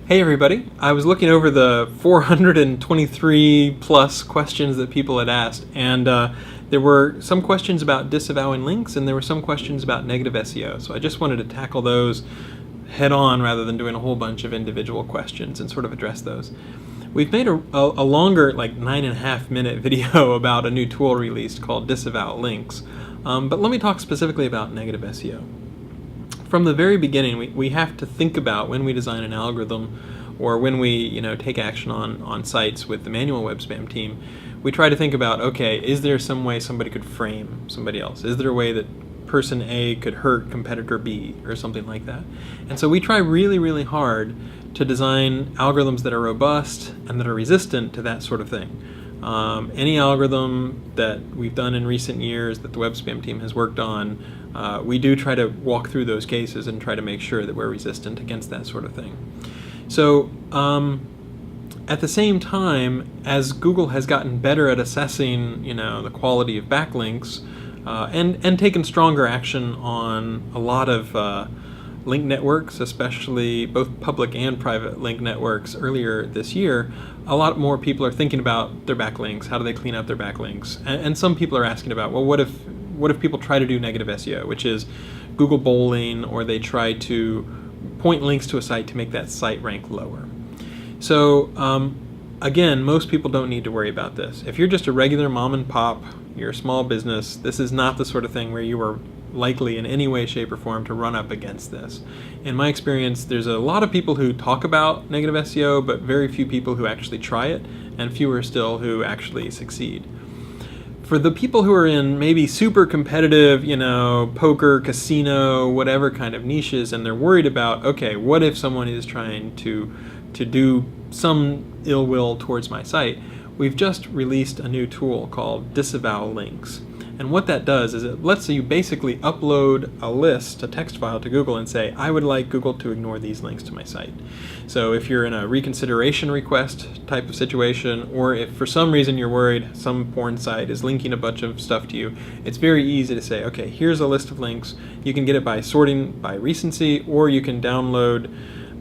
Hey everybody, I was looking over the 423 plus questions that people had asked, and there were some questions about disavowing links and there were some questions about negative SEO, so I just wanted to tackle those head on rather than doing a whole bunch of individual questions and sort of address those. We've made a longer, like 9.5 minute video about a new tool released called Disavow Links, but let me talk specifically about negative SEO. From the very beginning, we have to think about when we design an algorithm or when we take action on sites with the manual web spam team, we try to think about, okay, is there some way somebody could frame somebody else? Is there a way that person A could hurt competitor B or something like that? And so we try really, really hard to design algorithms that are robust and that are resistant to that sort of thing. Any algorithm that we've done in recent years that the web spam team has worked on, we do try to walk through those cases and try to make sure that we're resistant against that sort of thing. So at the same time, as Google has gotten better at assessing the quality of backlinks and taken stronger action on a lot of link networks, especially both public and private link networks earlier this year, a lot more people are thinking about their backlinks. How do they clean up their backlinks? And some people are asking about, well, what if people try to do negative SEO, which is Google bowling, or they try to point links to a site to make that site rank lower. So again, most people don't need to worry about this. If you're just a regular mom and pop, you're a small business, this is not the sort of thing where you are likely in any way, shape, or form to run up against this. In my experience, there's a lot of people who talk about negative SEO, but very few people who actually try it, and fewer still who actually succeed. For the people who are in maybe super competitive, poker, casino, whatever kind of niches, and they're worried about, okay, what if someone is trying to do some ill will towards my site, we've just released a new tool called Disavow Links. And what that does is it lets you basically upload a list, a text file to Google and say, I would like Google to ignore these links to my site. So if you're in a reconsideration request type of situation, or if for some reason you're worried some porn site is linking a bunch of stuff to you, it's very easy to say, okay, here's a list of links. You can get it by sorting by recency, or you can download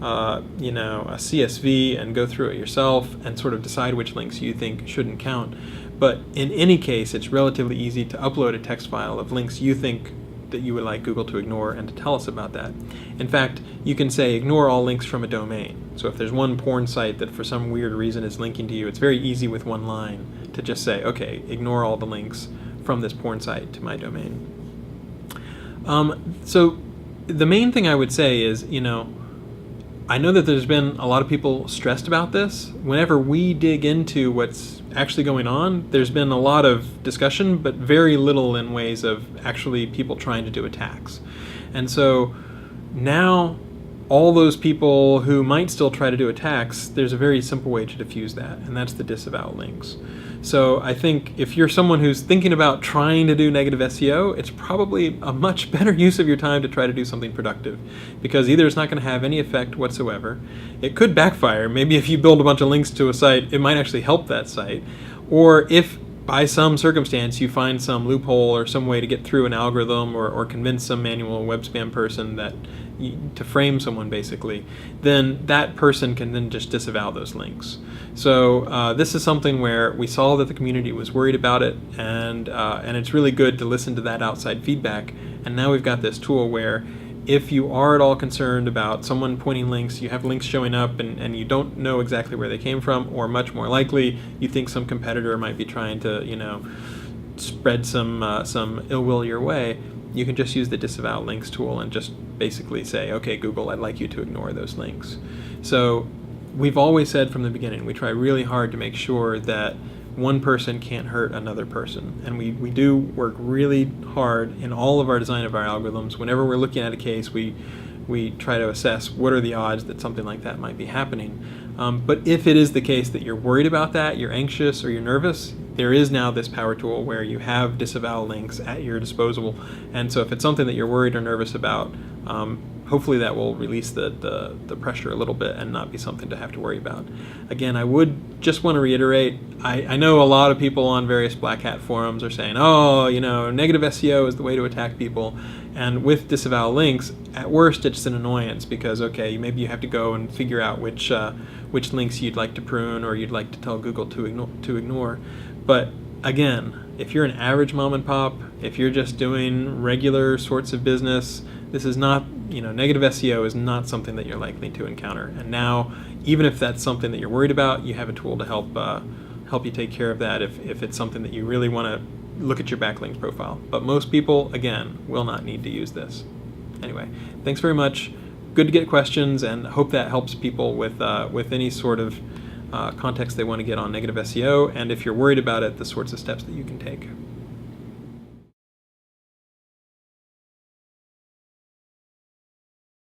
a CSV and go through it yourself and sort of decide which links you think shouldn't count. But in any case, it's relatively easy to upload a text file of links you think that you would like Google to ignore and to tell us about that. In fact, you can say ignore all links from a domain. So if there's one porn site that for some weird reason is linking to you, it's very easy with one line to just say, okay, ignore all the links from this porn site to my domain. So the main thing I would say is, I know that there's been a lot of people stressed about this. Whenever we dig into what's actually going on, there's been a lot of discussion, but very little in ways of actually people trying to do attacks. And so now all those people who might still try to do attacks, there's a very simple way to diffuse that, and that's the disavow links. So I think if you're someone who's thinking about trying to do negative SEO, it's probably a much better use of your time to try to do something productive, because either it's not going to have any effect whatsoever, it could backfire. Maybe if you build a bunch of links to a site, it might actually help that site, or if by some circumstance you find some loophole or some way to get through an algorithm or convince some manual web spam person to frame someone basically, then that person can then just disavow those links. So this is something where we saw that the community was worried about it, and it's really good to listen to that outside feedback. And now we've got this tool where if you are at all concerned about someone pointing links, you have links showing up and you don't know exactly where they came from, or much more likely you think some competitor might be trying to spread some ill will your way, you can just use the disavow links tool and just basically say, okay, Google, I'd like you to ignore those links. So we've always said from the beginning, we try really hard to make sure that one person can't hurt another person. And we do work really hard in all of our design of our algorithms. Whenever we're looking at a case, we try to assess what are the odds that something like that might be happening. But if it is the case that you're worried about that, you're anxious or you're nervous, there is now this power tool where you have disavow links at your disposal. And so if it's something that you're worried or nervous about, hopefully that will release the pressure a little bit and not be something to have to worry about. Again, I would just want to reiterate, I know a lot of people on various black hat forums are saying, oh, negative SEO is the way to attack people. And with disavow links, at worst it's an annoyance because, okay, maybe you have to go and figure out which links you'd like to prune or you'd like to tell Google to ignore. But again, if you're an average mom and pop, if you're just doing regular sorts of business, this is not, negative SEO is not something that you're likely to encounter. And now, even if that's something that you're worried about, you have a tool to help you take care of that if it's something that you really want to look at your backlinks profile. But most people, again, will not need to use this. Anyway, thanks very much. Good to get questions, and hope that helps people with any sort of context they want to get on negative SEO, and if you're worried about it, the sorts of steps that you can take.